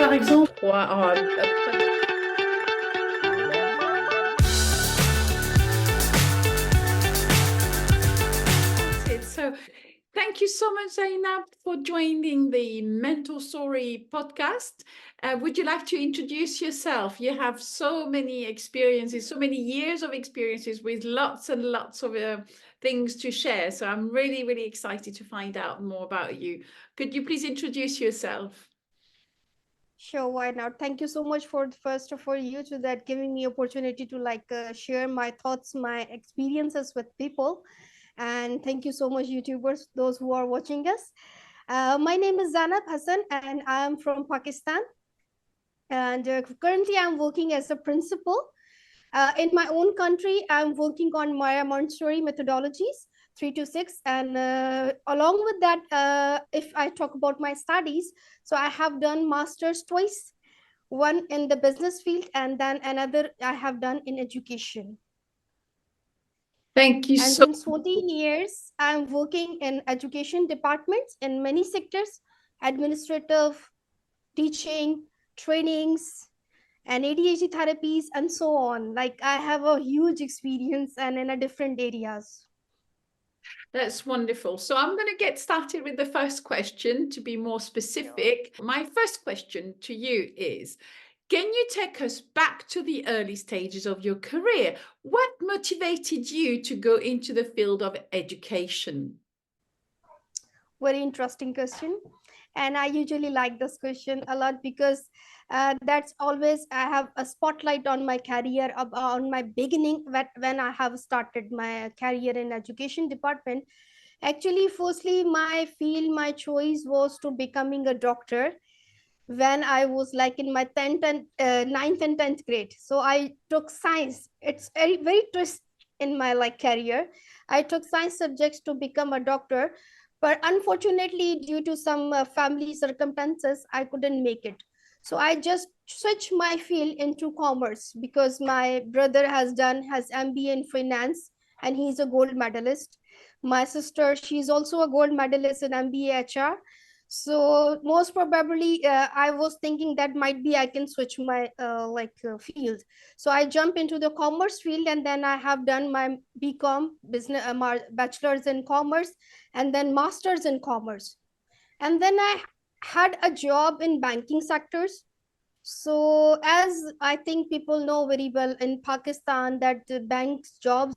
par exemple. Wow. So thank you so much, Zainab, for joining the Mentorssori podcast. Would you like to introduce yourself? You have so many experiences, so many years of experiences with lots and lots of things to share. So I'm really, really excited to find out more about you. Could you please introduce yourself? Sure, why not? Thank you so much for first of all you to that giving me opportunity to share my thoughts, my experiences with people, and thank you so much YouTubers, those who are watching us. My name is Zainab Hassan, and I am from Pakistan. And currently, I'm working as a principal. In my own country, I'm working on my Montessori methodologies, 3 to 6. And along with that, if I talk about my studies, so I have done master's twice, one in the business field, and then another I have done in education. Thank you And so since 14 years, I'm working in education departments in many sectors, administrative, teaching, trainings, and ADHD therapies, and so on. Like I have a huge experience and in a different areas. That's wonderful. So I'm going to get started with the first question to be more specific. My first question to you is, can you take us back to the early stages of your career? What motivated you to go into the field of education? Very interesting question. And I usually like this question a lot because that's always I have a spotlight on my career, on my beginning when I have started my career in education department. Actually, firstly, my field, my choice was to becoming a doctor when I was like in my 10th and 9th and 10th grade. So I took science. It's very, very twist in my like career. I took science subjects to become a doctor, but unfortunately, due to some family circumstances, I couldn't make it. So I just switched my field into commerce because my brother has MBA in finance and he's a gold medalist. My sister, she's also a gold medalist in MBA HR. So most probably I was thinking that might be I can switch my field. So I jump into the commerce field, and then I have done my BCom business bachelor's in commerce, and then master's in commerce, and then I had a job in banking sectors. So as I think people know very well in Pakistan that the banks jobs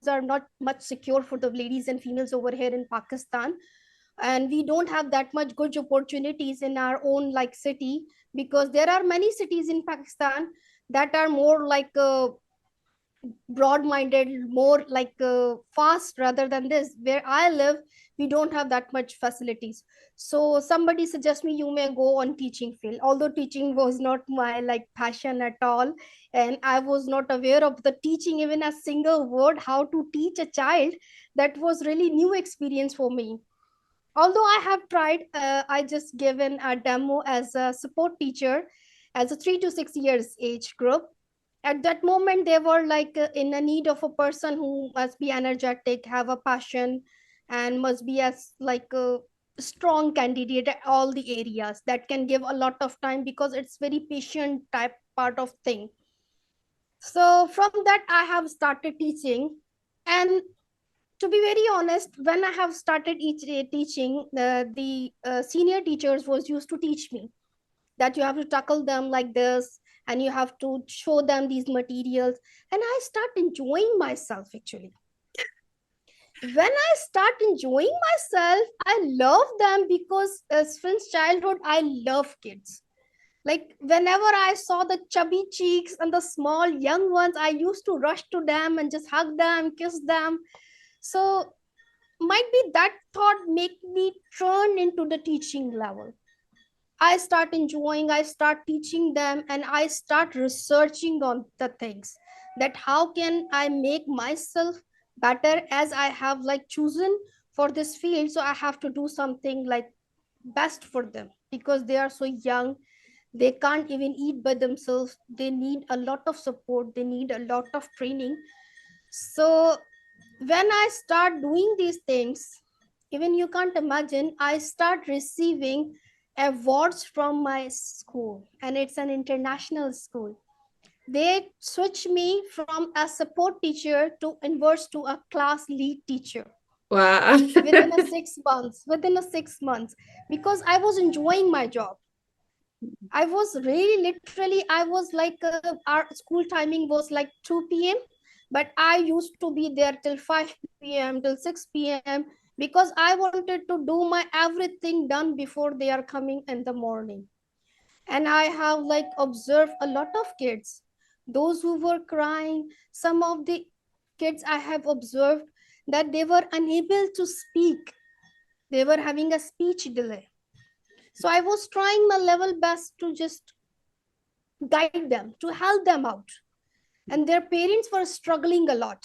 are not much secure for the ladies and females over here in Pakistan, and we don't have that much good opportunities in our own like city, because there are many cities in Pakistan that are more broad minded, more fast, rather than this where I live. We don't have that much facilities. So somebody suggests me you may go on teaching field, although teaching was not my like passion at all, and I was not aware of the teaching even a single word how to teach a child. That was really new experience for me. Although I have tried, I just given a demo as a support teacher as a 3 to 6 years age group. At that moment they were in a need of a person who must be energetic, have a passion, and must be as like a strong candidate at all the areas that can give a lot of time, because it's very patient type part of thing. So from that I have started teaching. And to be very honest, when I have started teaching, the senior teachers was used to teach me that you have to tackle them like this, and you have to show them these materials. And I start enjoying myself actually. When I start enjoying myself, I love them, because since childhood I love kids. Like whenever I saw the chubby cheeks and the small young ones, I used to rush to them and just hug them, kiss them. So might be that thought make me turn into the teaching level. I start enjoying, I start teaching them, and I start researching on the things that how can I make myself better, as I have like chosen for this field. So I have to do something like best for them, because they are so young. They can't even eat by themselves. They need a lot of support. They need a lot of training. So when I start doing these things, even you can't imagine, I start receiving awards from my school, and it's an international school. They switched me from a support teacher to inverse to a class lead teacher Wow. within a 6 months. Within a 6 months, because I was enjoying my job. I was really literally, I was like, our school timing was like 2 p.m., but I used to be there till 5 p.m., till 6 p.m., because I wanted to do my everything done before they are coming in the morning. And I have like observed a lot of kids, those who were crying. Some of the kids I have observed that they were unable to speak, they were having a speech delay. So I was trying my level best to just guide them, to help them out. And their parents were struggling a lot.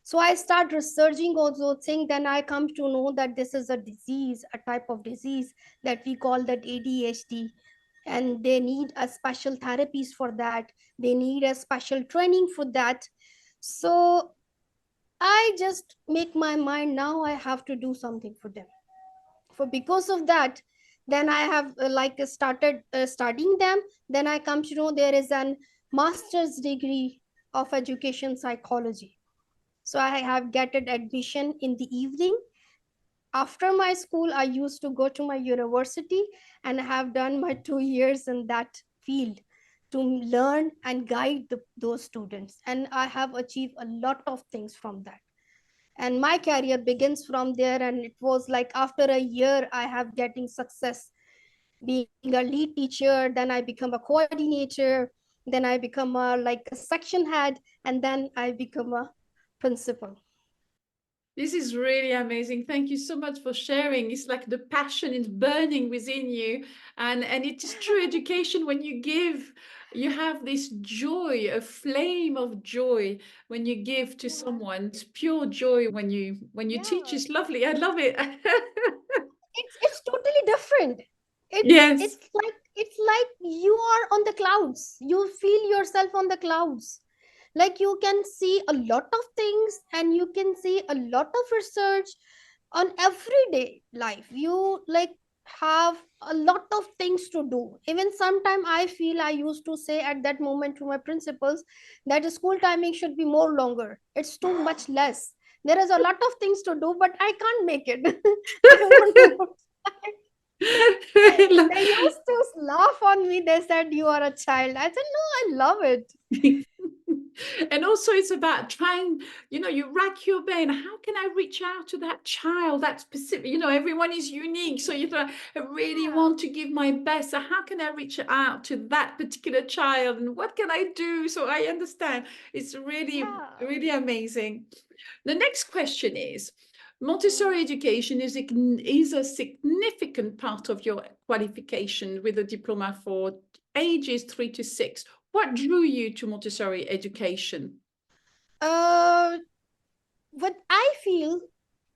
So I start researching all those things. Then I come to know that this is a disease, a type of disease that we call that ADHD. And they need a special therapies for that. They need a special training for that. So I just make my mind, now I have to do something for them. For because of that, then I have started studying them. Then I come to know there is an master's degree of education psychology. So I have getted admission in the evening. After my school, I used to go to my university, and I have done my 2 years in that field to learn and guide those students. And I have achieved a lot of things from that. And my career begins from there. And it was like after a year, I have getting success being a lead teacher. Then I become a coordinator. Then I become a section head, and then I become a principal. This is really amazing. Thank you so much for sharing. It's like the passion is burning within you. And it is true education when you give, you have this joy, a flame of joy when you give to Yeah. someone. It's pure joy when you teach. Yeah. It's lovely. I love it. It's totally different. it's Yes. it's like it's like you are on the clouds, you feel yourself on the clouds. Like you can see a lot of things, and you can see a lot of research on everyday life. You like have a lot of things to do. Even sometime I feel, I used to say at that moment to my principals that the school timing should be more longer, it's too much less. There is a lot of things to do, but I can't make it. I want more time. They used to laugh on me. They said, "You are a child." I said, "No, I love it." And also it's about trying, you rack your brain, how can I reach out to that child, that specific, everyone is unique, so you thought, I really Yeah, want to give my best, so how can I reach out to that particular child, and what can I do? So I understand, it's really yeah. really amazing. The next question is, Mm. Montessori education is a significant part of your qualification with a diploma for ages 3 to 6. What drew you to Montessori education? Uh, what I feel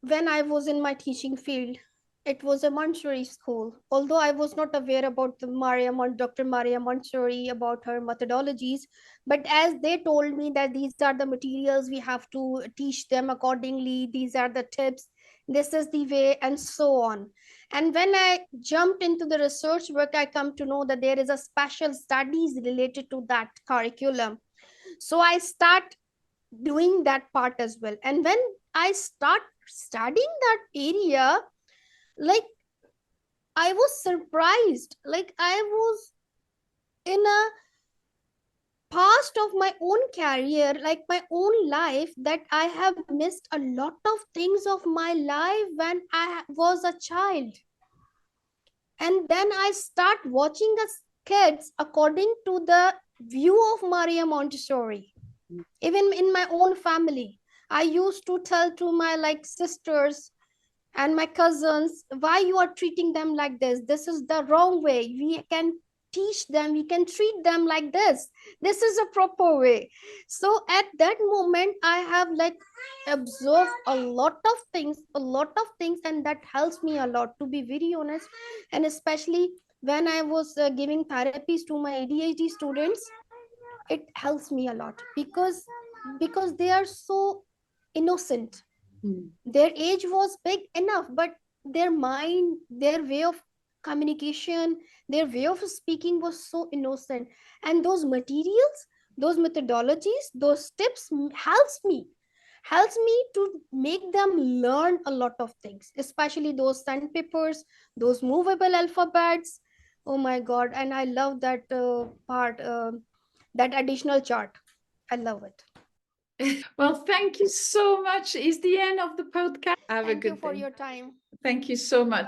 when I was in my teaching field, it was a Montessori school. Although I was not aware about Dr. Maria Montessori, about her methodologies, but as they told me that these are the materials we have to teach them accordingly, these are the tips, this is the way, and so on. And when I jumped into the research work, I come to know that there is a special studies related to that curriculum. So I start doing that part as well. And when I start studying that area, like I was surprised. Like I was in a past of my own career, like my own life, that I have missed a lot of things of my life when I was a child. And then I start watching us kids according to the view of Maria Montessori. Even in my own family, I used to tell to my like sisters and my cousins, why you are treating them like this is the wrong way. We can teach them, we can treat them like this is a proper way. So at that moment I have like observed a lot of things, and that helps me a lot, to be very honest. And especially when I was giving therapies to my ADHD students, it helps me a lot, because they are so innocent. Mm. Their age was big enough, but their mind, their way of communication, their way of speaking was so innocent. And those materials, those methodologies, those tips helps me to make them learn a lot of things, especially those sandpapers, those movable alphabets. Oh my god, and I love that part, that additional chart. I love it. Well, thank you so much. It's the end of the podcast. Have a Thank you good for day. your time. Thank you so much.